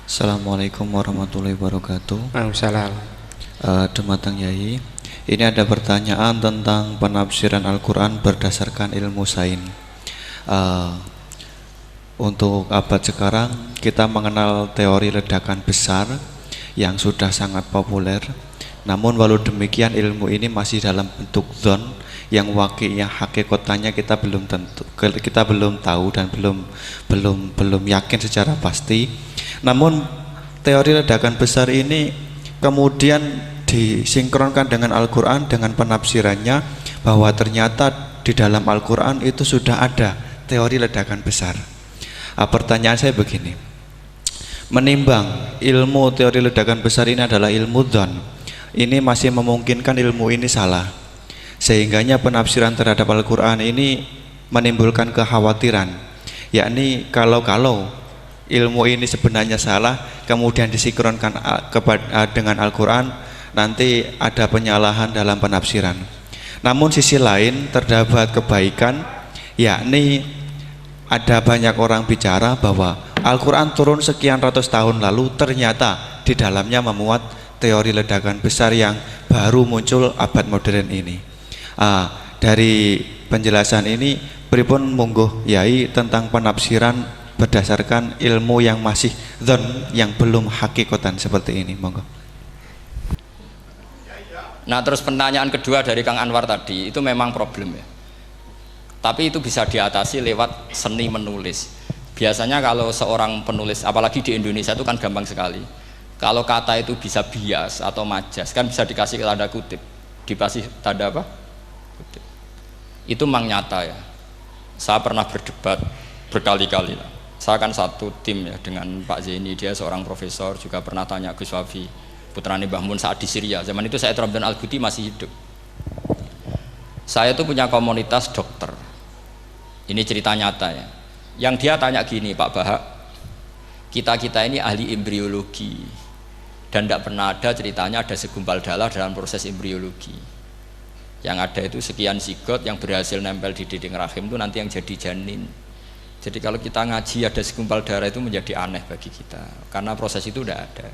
Assalamualaikum warahmatullahi wabarakatuh. Waalaikumsalam. Dumateng Yai, ini ada pertanyaan tentang penafsiran Al-Quran berdasarkan ilmu sains. Untuk abad sekarang kita mengenal teori ledakan besar yang sudah sangat populer. Namun walau demikian ilmu ini masih dalam bentuk zon yang wakilnya hakikatnya kita belum tahu dan belum yakin secara pasti. Namun teori ledakan besar ini kemudian disinkronkan dengan Al-Quran dengan penafsirannya bahwa ternyata di dalam Al-Quran itu sudah ada teori ledakan besar. Pertanyaan saya begini, menimbang ilmu teori ledakan besar ini adalah ilmu dzon, ini masih memungkinkan ilmu ini salah, sehingganya penafsiran terhadap Al-Quran ini menimbulkan kekhawatiran, yakni kalau ilmu ini sebenarnya salah kemudian disinkronkan dengan Al-Quran, nanti ada penyalahan dalam penafsiran. Namun sisi lain terdapat kebaikan, yakni ada banyak orang bicara bahwa Al-Quran turun sekian ratus tahun lalu ternyata di dalamnya memuat teori ledakan besar yang baru muncul abad modern ini. Dari penjelasan ini pripun monggo Yai tentang penafsiran berdasarkan ilmu yang masih dzon, yang belum hakikatan seperti ini, monggo. Nah, terus pertanyaan kedua dari Kang Anwar tadi itu memang problem ya, tapi itu bisa diatasi lewat seni menulis. Biasanya kalau seorang penulis, apalagi di Indonesia itu kan gampang sekali, kalau kata itu bisa bias atau majas kan bisa dikasih tanda kutip, dikasih tanda apa? Kutip. Itu memang nyata ya, saya pernah berdebat berkali-kali lah. Saya kan satu tim ya dengan Pak Zaini, dia seorang profesor, juga pernah tanya Gus Wafi, putrane Mbah Mun saat di Syria. Zaman itu saya Ramadan Al-Ghudi masih hidup. Saya tuh punya komunitas dokter. Ini cerita nyata ya. Yang dia tanya gini, Pak Bahak, kita ini ahli embriologi dan tidak pernah ada ceritanya ada segumpal darah dalam proses embriologi. Yang ada itu sekian zigot yang berhasil nempel di dinding rahim itu nanti yang jadi janin. Jadi kalau kita ngaji ada segumpal darah itu menjadi aneh bagi kita karena proses itu tidak ada.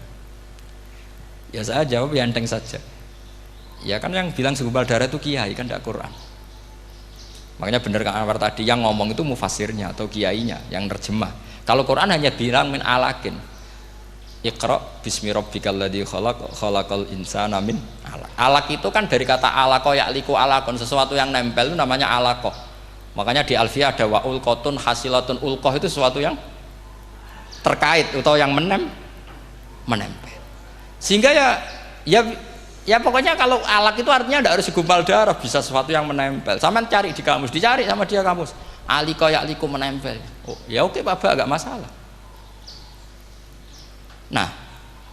Ya saya jawab ya enteng saja. Ya kan yang bilang segumpal darah itu kiai kan tidak Quran. Makanya benar Kang Anwar tadi yang ngomong itu mufasirnya atau kiainya yang terjemah. Kalau Quran hanya bilang min alakin. Iqra bismi rabbikal ladzi khalaq khalaqal insana min alaq. Alaq itu kan dari kata alaqa ya'liku alaqon, sesuatu yang nempel itu namanya alaqah. Makanya di Alfiyah ada wa ulqatun hasilatun, ulqah itu sesuatu yang terkait atau yang menempel. Sehingga ya pokoknya kalau alaq itu artinya tidak harus segumpal darah, bisa sesuatu yang menempel. Sama cari di kamus, dicari sama dia kamus. Alika ya'liku menempel. Oh, ya oke Bapak, enggak masalah. Nah,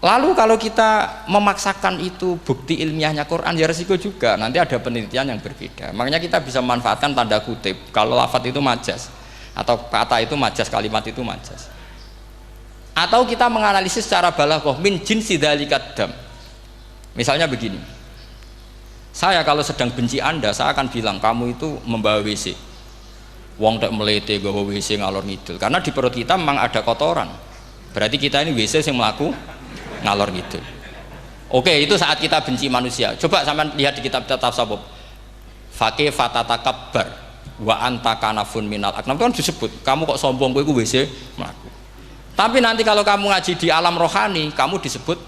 lalu kalau kita memaksakan itu bukti ilmiahnya Quran ya resiko juga, nanti ada penelitian yang berbeda. Makanya kita bisa memanfaatkan tanda kutip kalau lafadz itu majas atau kata itu majas, kalimat itu majas. Atau kita menganalisis secara balaghah min jinsi dzalikat dam. Misalnya begini, saya kalau sedang benci Anda, saya akan bilang kamu itu membawa WC. Wong tak melete gawa WC ngalor ngidul, karena di perut kita memang ada kotoran. Berarti kita ini WC yang melaku ngalor gitu. Oke, itu saat kita benci manusia. Coba sampean lihat di kitab tasawuf. Faqih fatatakabbar wa anta kanafun minal aknam, itu kan disebut kamu kok sombong kowe iku WC mlaku. Tapi nanti kalau kamu ngaji di alam rohani, kamu disebut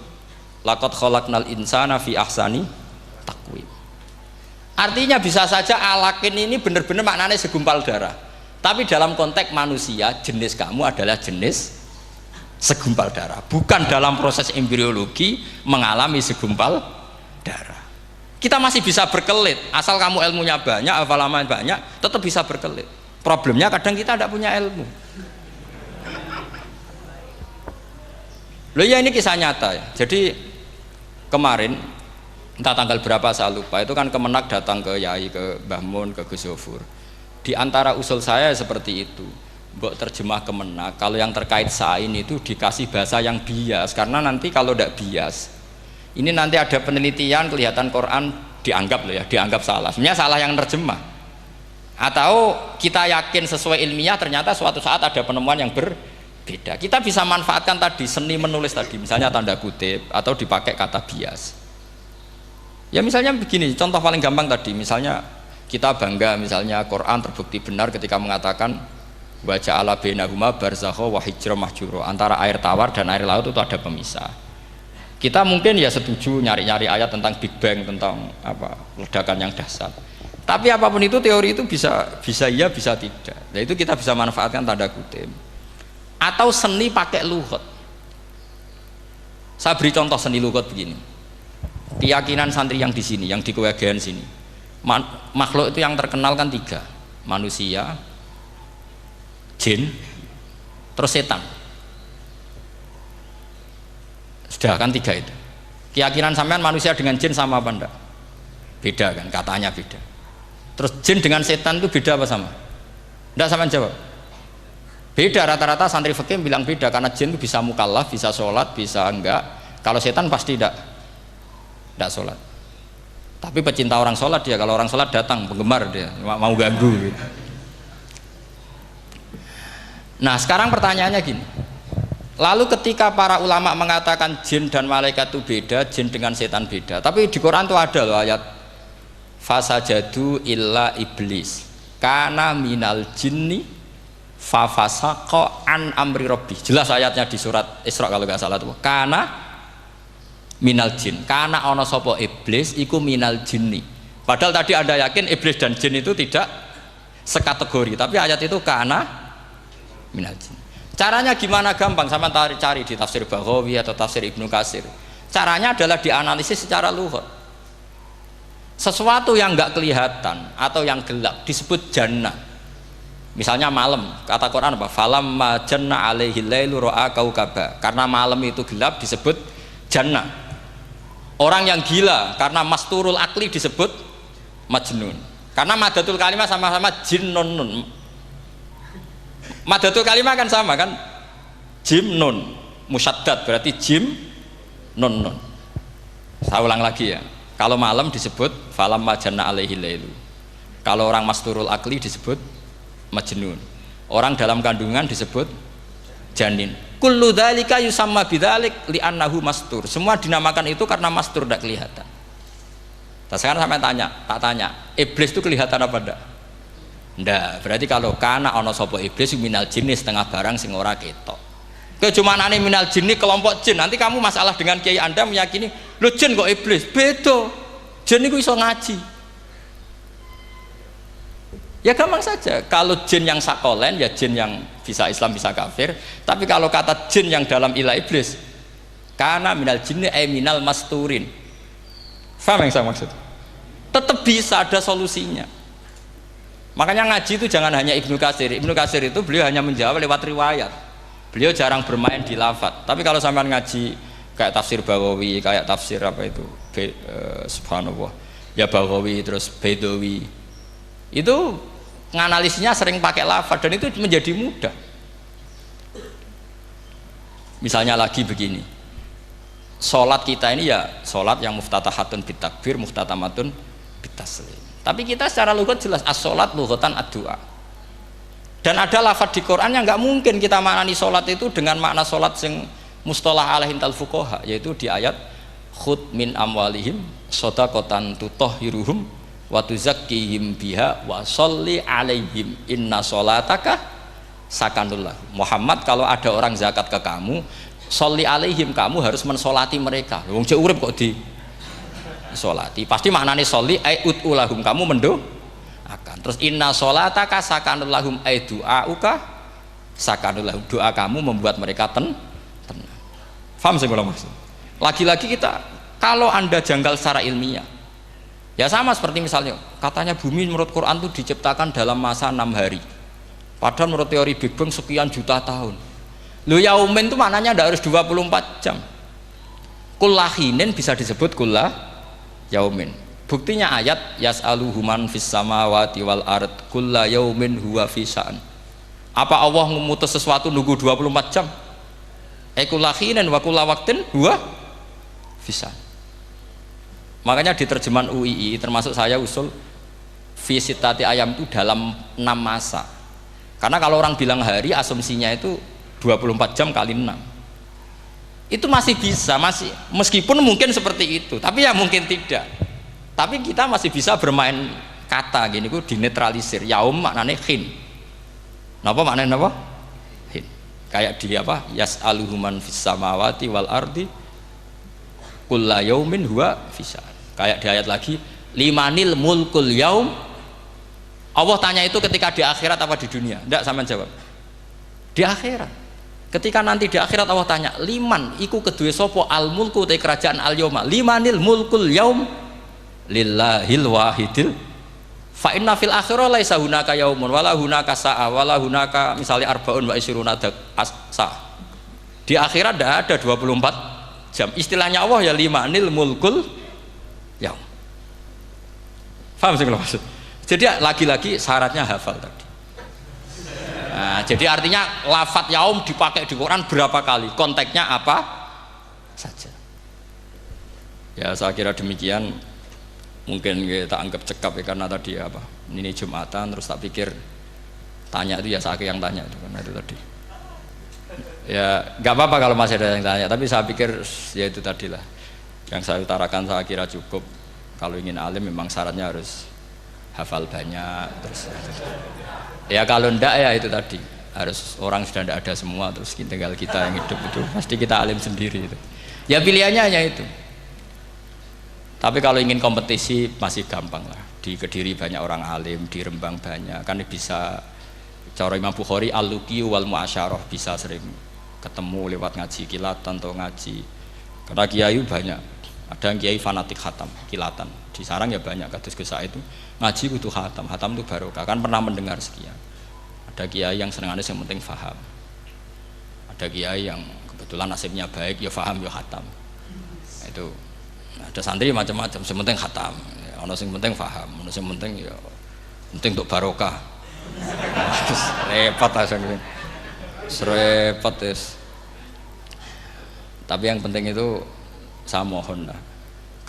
laqad khalaqnal insana fi ahsani taqwim. Artinya bisa saja alakin ini benar-benar maknanya segumpal darah. Tapi dalam konteks manusia, jenis kamu adalah jenis segumpal darah, bukan dalam proses embriologi mengalami segumpal darah. Kita masih bisa berkelit, asal kamu ilmunya banyak, hafalaman banyak, tetap bisa berkelit. Problemnya kadang kita tidak punya ilmu. Loh ya, ini kisah nyata ya. Jadi kemarin entah tanggal berapa saya lupa, itu kan Kemenak datang ke Yai, ke Mbah Mun, ke Gus Zofur. Di antara usul saya seperti itu, mbok terjemah Kemenak, kalau yang terkait sain itu dikasih bahasa yang bias, karena nanti kalau tidak bias ini nanti ada penelitian kelihatan Quran dianggap loh ya, dianggap salah, sebenarnya salah yang terjemah. Atau kita yakin sesuai ilmiah ternyata suatu saat ada penemuan yang beda. Kita bisa manfaatkan tadi seni menulis tadi, misalnya tanda kutip atau dipakai kata bias. Ya misalnya begini, contoh paling gampang tadi, misalnya kita bangga misalnya Quran terbukti benar ketika mengatakan wa ja'ala bainahuma barzakha wa hijra mahjura, antara air tawar dan air laut itu ada pemisah. Kita mungkin ya setuju nyari-nyari ayat tentang Big Bang, tentang apa ledakan yang dahsyat. Tapi apapun itu teori itu bisa iya bisa tidak. Nah itu kita bisa manfaatkan tanda kutip. Atau seni pakai lughat. Saya beri contoh seni lughat begini. Keyakinan santri yang di sini, yang di kewagian sini. Makhluk itu yang terkenal kan 3. Manusia, jin, terus setan. Sudah kan 3 itu. Keyakinan sampean manusia dengan jin sama apa enggak? Beda kan, katanya beda. Terus jin dengan setan itu beda apa sama? Enggak, sampean jawab. Beda, rata-rata santri fikih bilang beda karena jin itu bisa mukallaf, bisa sholat, bisa enggak. Kalau setan pasti enggak sholat. Tapi pecinta orang sholat dia, kalau orang sholat datang, penggemar dia, mau ganggu gitu. Nah sekarang pertanyaannya gini, lalu ketika para ulama mengatakan jin dan malaikat itu beda, jin dengan setan beda, tapi di Quran itu ada loh ayat fasajadu illa iblis kana minal jinni fafasaqa an amri rabbi. Jelas ayatnya di surat Isra kalau nggak salah tuh, kana minal jin, karena ono sopo iblis iku minal jinni. Padahal tadi Anda yakin iblis dan jin itu tidak sekategori, tapi ayat itu karena minal jin. Caranya gimana? Gampang, sama cari di tafsir Baghawi atau tafsir Ibnu Katsir. Caranya adalah dianalisis secara lughat. Sesuatu yang nggak kelihatan atau yang gelap disebut jannah. Misalnya malam, kata Quran apa? Falamma janna alaihi lailu ra'a kaukaba. Karena malam itu gelap disebut jannah. Orang yang gila karena masturul akli disebut majnun. Karena madatul kalimah sama-sama jinnun. Madatul kalimah kan sama kan? Jim nun musyaddad berarti jim nun nun. Saya ulang lagi ya. Kalau malam disebut falamma janna alaihi lailu. Kalau orang masturul akli disebut majnun. Orang dalam kandungan disebut janin. Kullu dzalika yusamma bidzalik li'annahu mastur. Semua dinamakan itu karena mastur, tidak kelihatan. Nah, sekarang sampai tak tanya, iblis itu kelihatan apa enggak? Enggak. Berarti kalau kana ana sapa iblis minal jinni setengah barang sing ora ketok. Kecumanane minal jinni kelompok jin. Nanti kamu masalah dengan kiai Anda meyakini, "Lho jin kok iblis?" Beda. Jin itu iso ngaji. Ya gampang saja, kalau jin yang sakolen ya jin yang bisa Islam bisa kafir. Tapi kalau kata jin yang dalam ilah iblis, karena minal jinni minal masturin. Faham yang saya maksud? Tetap bisa ada solusinya. Makanya ngaji itu jangan hanya Ibnu Katsir. Ibnu Katsir itu beliau hanya menjawab lewat riwayat. Beliau jarang bermain di lafadz. Tapi kalau sampean ngaji kayak tafsir Baghawi, kayak tafsir apa itu, subhanallah, ya Baghawi terus Bedawi, itu nganalisisnya sering pakai lafadz dan itu menjadi mudah. Misalnya lagi begini, sholat kita ini ya sholat yang muftatahatun bitakbir, muftatamatun bitaslim. Tapi kita secara lughat jelas as-sholat lughatan ad-du'a. Dan ada lafadz di Quran yang nggak mungkin kita maknani sholat itu dengan makna sholat yang mustalah alaihim tal fuqaha, yaitu di ayat khud min amwalihim shadaqatan tutahhiruhum wa tuzakkihim biha wa sholli alaihim inna sholataka sakanul lahum. Muhammad, kalau ada orang zakat ke kamu, sholli alaihim, kamu harus mensolati mereka. Wong cek urip kok di solati, pasti maknanya sholli ai utulahum, kamu mendoakan. Terus inna sholataka sakanul lahum ai du'auka sakanul lahum, doa kamu membuat mereka tenang. Paham sih kalau maksud? Lagi-lagi kita, kalau Anda janggal secara ilmiah, ya sama seperti misalnya katanya bumi menurut Quran itu diciptakan dalam masa 6 hari, padahal menurut teori Big Bang sekian juta tahun. Lo yaumin itu maknanya tidak harus 24 jam. Kullahinin bisa disebut kullah yaumin. Buktinya ayat yas'aluhu man fis samawati wal ard kulla yaumin huwa fi sya'an. Apa Allah memutus sesuatu nunggu 24 jam? Kullahinin wa kulla waqtin huwa fi sya'an. Makanya di terjemahan UII termasuk saya usul visitati ayam itu dalam 6 masa. Karena kalau orang bilang hari asumsinya itu 24 jam kali 6 itu masih bisa, masih meskipun mungkin seperti itu, tapi ya mungkin tidak, tapi kita masih bisa bermain kata gini, ku dinetralisir. Yaum maknanya khin, napa maknanya napa? Khin. Kayak di apa? Yas'aluhu man fis samawati wal ardi kulla yaumin huwa fisa. Kayak di ayat lagi, limanil mulkul yaum. Allah tanya itu ketika di akhirat apa di dunia? Tidak, sama jawab di akhirat. Ketika nanti di akhirat Allah tanya, liman iku kedue sopo al mulku te kerajaan al yauma, limanil mulkul yaum lillahil wahidil fa inna fil akhirah laisa hunaka yaumun wala hunaka sa'a wala hunaka misalnya arbaun wa isyruna sa'. Di akhirat tidak ada 24 jam. Istilahnya Allah ya limanil mulkul yaum. Paham sih kalau maksud? Jadi lagi-lagi syaratnya hafal tadi. Nah, jadi artinya lafadz yaum dipakai di Quran berapa kali? Konteksnya apa saja? Ya saya kira demikian. Mungkin kita anggap cekap ya, karena tadi apa? Ini Jumatan terus tak pikir tanya itu ya saya yang tanya itu karena itu tadi. Ya nggak apa-apa kalau masih ada yang tanya, tapi saya pikir ya itu tadilah yang saya utarakan, saya kira cukup. Kalau ingin alim memang syaratnya harus hafal banyak, terus ya kalau ndak ya itu tadi harus orang sudah ndak ada semua, terus tinggal kita yang hidup itu pasti kita alim sendiri itu. Ya pilihannya hanya itu. Tapi kalau ingin kompetisi masih gampang lah. Di Kediri banyak orang alim, di Rembang banyak, kan bisa. Cara Imam Bukhari al-luqi wal mu'asyarah, bisa sering ketemu lewat ngaji kilatan atau ngaji. Karena kiai banyak. Ada yang kiai fanatik khatam, kilatan. Di sarang ya banyak, kados Gus Said itu ngaji butuh khatam, khatam itu barokah, kan pernah mendengar sekian. Ada kiai yang senengannya yang penting faham. Ada kiai yang kebetulan nasibnya baik, ya faham ya khatam. Nah, itu ada santri macam-macam, yang penting khatam. Ono sing penting faham, ono sing penting ya penting untuk barokah. Terus repot asane. Repot terus. Tapi yang penting itu saya mohon lah,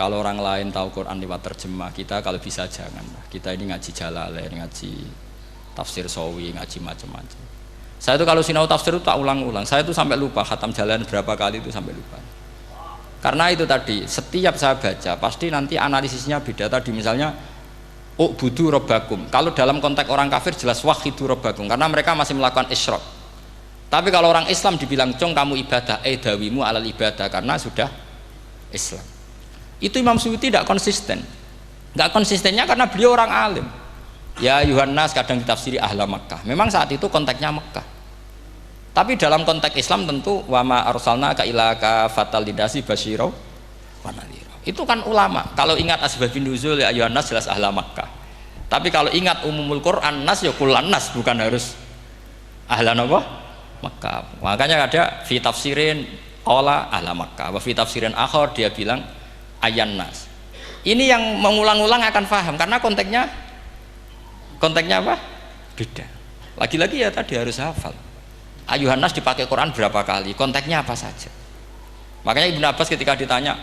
kalau orang lain tahu Quran lewat terjemah, kita kalau bisa jangan lah. Kita ini ngaji Jalalain, ngaji tafsir Sawi, ngaji macam-macam. Saya itu kalau sinau tafsir itu tak ulang-ulang, saya itu sampai lupa khatam Jalalain berapa kali itu sampai lupa. Karena itu tadi, setiap saya baca pasti nanti analisisnya beda. Tadi misalnya u'budu rabbakum, kalau dalam konteks orang kafir jelas wahidu rabbakum, karena mereka masih melakukan isyrak. Tapi kalau orang Islam dibilang cong kamu ibadah, dawimu alal ibadah, karena sudah Islam. Itu Imam Suyuti tidak konsisten. Nggak konsistennya karena beliau orang alim. Ya Yohanes kadang ditafsiri ahla Makkah. Memang saat itu konteksnya Makkah. Tapi dalam konteks Islam tentu wama arsalnaka illa kafatal lidasi basyira wa nadhira. Itu kan ulama. Kalau ingat asbabun nuzul ya Yohanes jelas ahla Makkah. Tapi kalau ingat umumul Quran nas ya kullan nas, bukan harus ahla apa? Makkah. Makanya ada fi tafsirin qala ahla Makkah, wa fi tafsirin akhar dia bilang ayyan nas. Ini yang mengulang-ulang akan paham karena konteksnya apa? Beda. Lagi-lagi ya tadi harus hafal. Ayuhan nas dipakai Quran berapa kali? Konteksnya apa saja? Makanya Ibnu Abbas ketika ditanya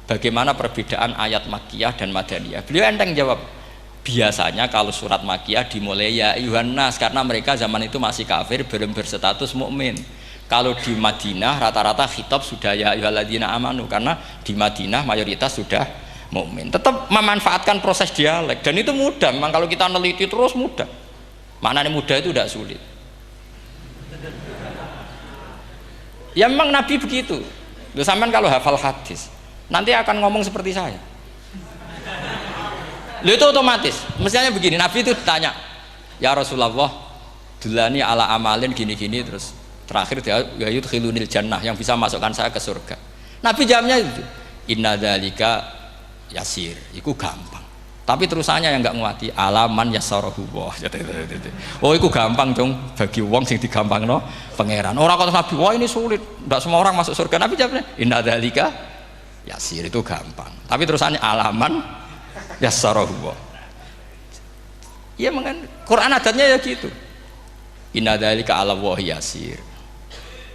bagaimana perbedaan ayat Makkiyah dan Madaniyah, beliau enteng jawab, biasanya kalau surat Makkiyah dimulai ya ayuhan nas karena mereka zaman itu masih kafir, belum berstatus mukmin. Kalau di Madinah rata-rata khitab sudah ya ayyuhalladzina amanu, karena di Madinah mayoritas sudah mukmin. Tetap memanfaatkan proses dialek dan itu mudah. Memang kalau kita neliti terus mudah. Maknanya mudah itu tidak sulit. Ya memang Nabi begitu. Loh, sampean kalau hafal hadis nanti akan ngomong seperti saya. Loh, itu otomatis. Misalnya begini, Nabi itu ditanya, ya Rasulullah, dulani ala amalin gini-gini, terus terakhir dia yudkhilunil jannah, yang bisa masukkan saya ke surga. Nabi jawabnya itu inna dzalika yasir, itu gampang. Tapi terusannya yang enggak nguati alaman yasarahu wah. Oh itu gampang dong bagi wong sing digampangno pangeran. Orang kata Nabi wah ini sulit, enggak semua orang masuk surga. Nabi jawabnya inna dzalika yasir, itu gampang. Tapi terusannya alaman yasarahu wah. Ya mengen Quran adatnya ya gitu. Inna dzalika ala wahi yasir.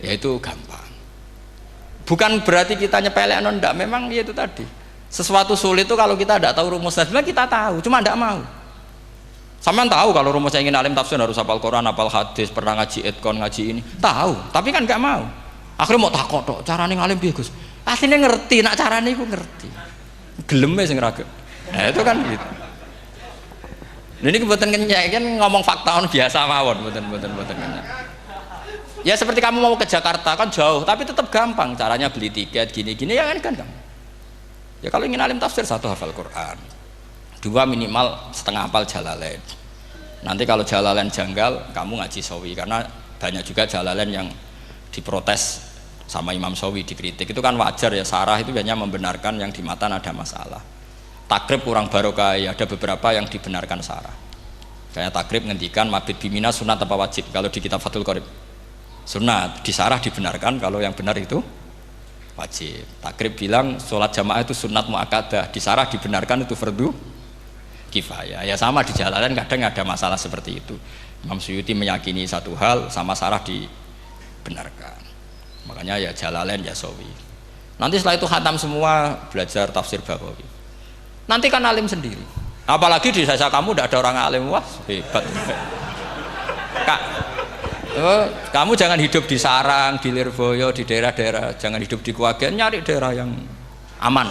Yaitu gampang. Bukan berarti kita nyepelek ndak, memang ya itu tadi. Sesuatu sulit itu kalau kita tidak tahu rumusnya, sebenarnya kita tahu, cuma tidak mau. Sampean tahu kalau rumus saya ingin alim tafsir harus hafal Quran, hafal hadis, pernah ngaji etkon, ngaji ini. Tahu, tapi kan nggak mau. Akhirnya mau takut tok, carane ngalim piye, Gus? Asline ngerti, nak carane iku ngerti. Geleme sing raga. Nah, itu kan gitu. Ini kebetulan kenyek kan ngomong fakta biasa mawon, betul kenyek. Ya seperti kamu mau ke Jakarta kan jauh, tapi tetap gampang. Caranya beli tiket gini-gini ya kan gampang. Ya kalau ingin alim tafsir, 1 hafal Quran, 2 minimal setengah hafal Jalalain. Nanti kalau Jalalain janggal, kamu ngaji Sawi, karena banyak juga Jalalain yang diprotes sama Imam Sawi, dikritik. Itu kan wajar ya, sarah itu hanya membenarkan yang di matan ada masalah. Takrib kurang barokah, ya ada beberapa yang dibenarkan sarah. Kayak takrib ngendikan mabit bimina sunat apa wajib, kalau di kitab Fathul Qorib sunat, di sarah dibenarkan, kalau yang benar itu wajib. Takrib bilang sholat jamaah itu sunat muakkadah, di sarah dibenarkan itu fardu kifayah. Ya sama di Jalalain kadang ada masalah seperti itu. Imam Suyuti meyakini satu hal, sama sarah dibenarkan. Makanya ya Jalalain ya Sawi. Nanti setelah itu khatam semua, belajar tafsir Baghawi. Nanti kan alim sendiri. Apalagi di desa kamu tidak ada orang alim, wah hebat. Kak, kamu jangan hidup di sarang, di Lirboyo, di daerah-daerah, jangan hidup di Kuwagen, nyari daerah yang aman.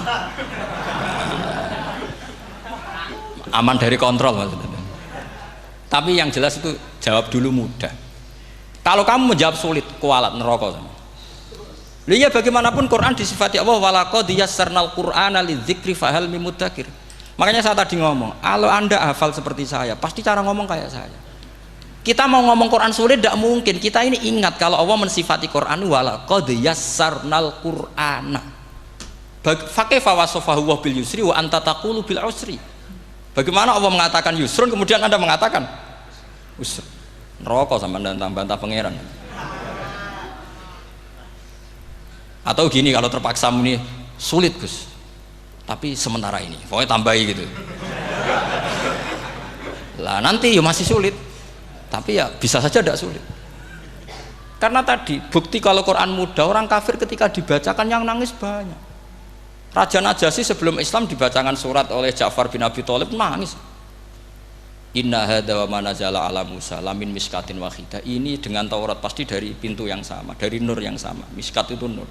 Aman dari kontrol maksudnya. Tapi yang jelas itu jawab dulu mudah. Kalau kamu menjawab sulit, kualat neraka sama. Lihat bagaimanapun Quran disifati Allah walaqad yassarnal Qur'ana lidzikri fahal mim mudzakir. Makanya saya tadi ngomong, kalau Anda hafal seperti saya, pasti cara ngomong kayak saya. Kita mau ngomong Quran sulit tidak mungkin. Kita ini ingat kalau Allah mensifati Quran walaqad yassarnal Qur'ana. Fakaifa wasafahu wa bil yusri wa anta taqulu bil usri. Bagaimana Allah mengatakan yusrun kemudian Anda mengatakan usrun? Neraka sama bantah pangeran. Atau gini, kalau terpaksa ini sulit Gus, tapi sementara ini pokoknya tambahi gitu lah, nanti ya masih sulit, tapi ya bisa saja tidak sulit. Karena tadi bukti kalau Quran mudah, orang kafir ketika dibacakan yang nangis banyak. Raja Najasyi sebelum Islam dibacakan surat oleh Ja'far bin Abi Thalib nangis. Inna hadza wa ma nazala ala Musa lamin miskatin wahidah. Ini dengan Taurat pasti dari pintu yang sama, dari nur yang sama. Miskat itu nur.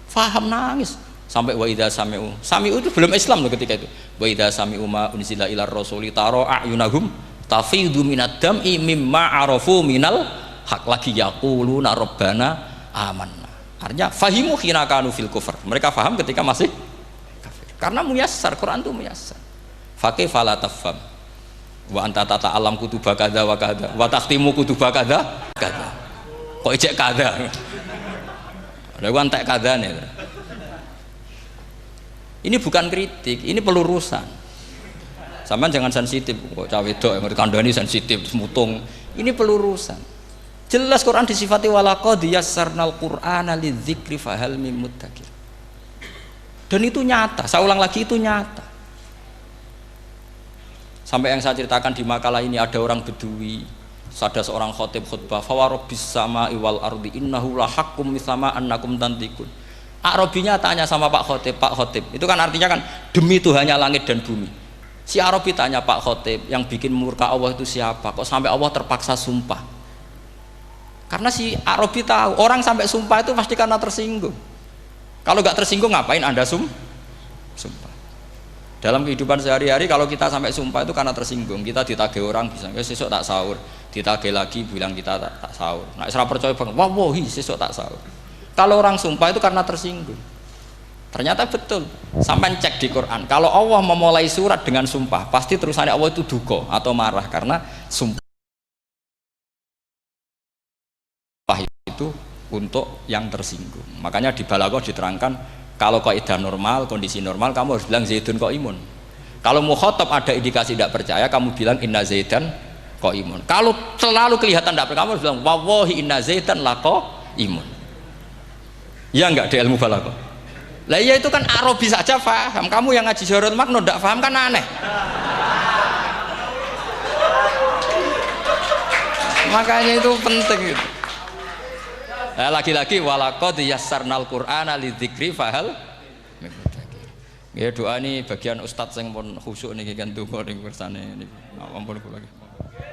Faham nangis sampai wa idza sami'u. Sami'u itu belum Islam loh ketika itu. Wa idza sami'u ma unzila ilar rasuli tara a'yunahum tafidu minad dam'i mimma arafu minal haq, lagi yaquluna rabbana amanna. Artinya fahimu khina kanu fil kufr. Mereka faham ketika masih kafir. Karena muyassar, Quran itu muyassar. Faqih fala tafham. Wa anta tata'alam kutuba kadza wa kadza wa takhtimu kutuba kadza kadza. Kok ejek kadza. Ada gua entek kadzane. Ini bukan kritik, ini pelurusan. Sampeyan jangan sensitif, kok cawe wedok yang kandhani sensitif mutung. Ini pelurusan. Jelas Quran disifati walaqad yassarnal Qur'ana lidzikri fahal mim mudzakir. Dan itu nyata, saya ulang lagi itu nyata. Sampai yang saya ceritakan di makalah ini, ada orang Bedui, ada seorang khotib khutbah, fawarabbis sama'i wal ardi innahu lahaqqum mislama annakum tantikun. Arabinya tanya sama Pak Khotib, itu kan artinya kan demi Tuhannya langit dan bumi. Si Arabi tanya Pak Khotib, yang bikin murka Allah itu siapa? Kok sampai Allah terpaksa sumpah? Karena si Arabi tahu orang sampai sumpah itu pasti karena tersinggung. Kalau nggak tersinggung ngapain Anda sumpah? Dalam kehidupan sehari-hari kalau kita sampai sumpah itu karena tersinggung. Kita ditagih orang bisa, sesuk tak sahur. Ditagih lagi bilang kita tak sahur. Nah, serah percaya bang, wallahi sesuk tak sahur. Kalau orang sumpah itu karena tersinggung. Ternyata betul. Sampai cek di Quran. Kalau Allah memulai surat dengan sumpah, pasti terusannya Allah itu duka atau marah karena sumpah itu untuk yang tersinggung. Makanya di Balaghah diterangkan kalau kaidah normal, kondisi normal kamu harus bilang Zaidun qaimun. Kalau mukhatab ada indikasi tidak percaya, kamu bilang inna Zaidan qaimun. Kalau selalu kelihatan tidak percaya, kamu harus bilang wallahi inna Zaidan laqaimun. Ya enggak di ilmu Balaghah. Lah iya itu kan Arabi saja paham. Kamu yang ngaji Jawahirul Maknun tidak paham kan aneh. Makanya itu penting itu. Nah, lagi-lagi walaqad yassarnal Qur'ana lidzikri fahal. Ya doa ini bagian ustadz yang pun khusyuk nih kan donga ning kersane niki. Ampun kula.